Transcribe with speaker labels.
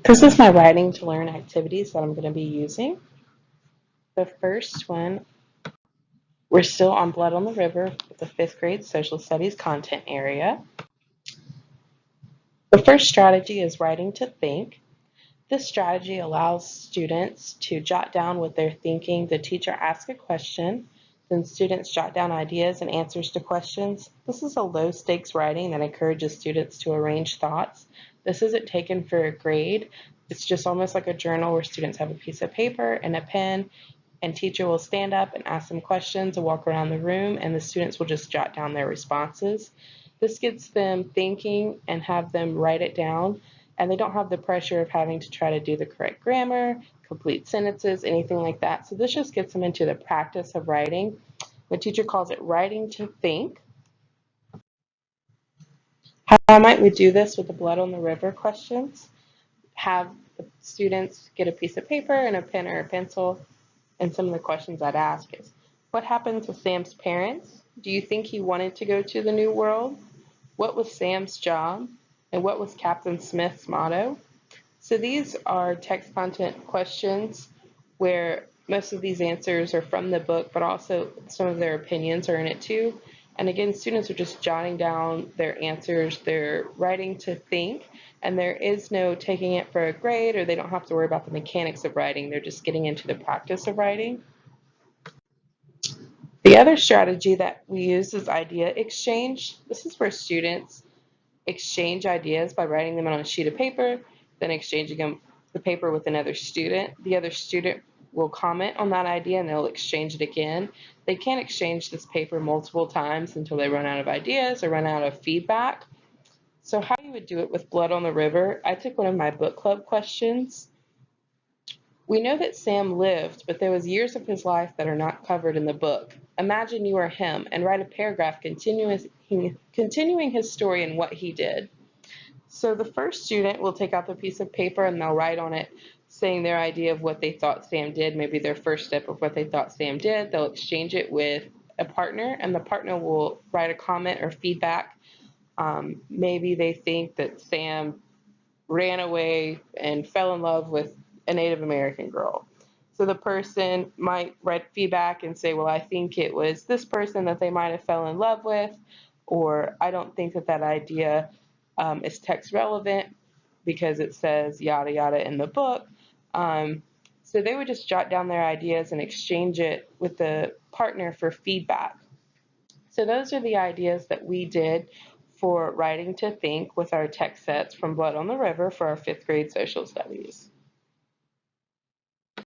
Speaker 1: This is my writing to learn activities that I'm going to be using. The first one, we're still on Blood on the River with the fifth grade social studies content area. The first strategy is writing to think. This strategy allows students to jot down what they're thinking. The teacher asks a question, then students jot down ideas and answers to questions. This is a low stakes writing that encourages students to arrange thoughts. This isn't taken for a grade. It's just almost like a journal where students have a piece of paper and a pen, and teacher will stand up and ask them questions and walk around the room, and the students will just jot down their responses. This gets them thinking and have them write it down, and they don't have the pressure of having to try to do the correct grammar, complete sentences, anything like that. So this just gets them into the practice of writing. The teacher calls it writing to think. How might we do this with the Blood on the River questions? Have the students get a piece of paper and a pen or a pencil, and some of the questions I'd ask is, what happened to Sam's parents? Do you think he wanted to go to the New World? What was Sam's job? And what was Captain Smith's motto? So these are text content questions where most of these answers are from the book, but also some of their opinions are in it too. And again, students are just jotting down their answers. They're writing to think, and there is no taking it for a grade, or they don't have to worry about the mechanics of writing. They're just getting into the practice of writing. The other strategy that we use is idea exchange. This is where students exchange ideas by writing them on a sheet of paper, then exchanging the paper with another student. The other student will comment on that idea and they'll exchange it again. They can't exchange this paper multiple times until they run out of ideas or run out of feedback. So how you would do it with Blood on the River, I took one of my book club questions. We know that Sam lived, but there was years of his life that are not covered in the book. Imagine you are him and write a paragraph continuing his story and what he did. So the first student will take out the piece of paper and they'll write on it saying their idea of what they thought Sam did, maybe their first step of what they thought Sam did. They'll exchange it with a partner, and the partner will write a comment or feedback. Maybe they think that Sam ran away and fell in love with a Native American girl. So the person might write feedback and say, well, I think it was this person that they might have fell in love with, or I don't think that that idea is text relevant because it says yada yada in the book. So they would just jot down their ideas and exchange it with the partner for feedback. So those are the ideas that we did for writing to think with our text sets from Blood on the River for our fifth grade social studies.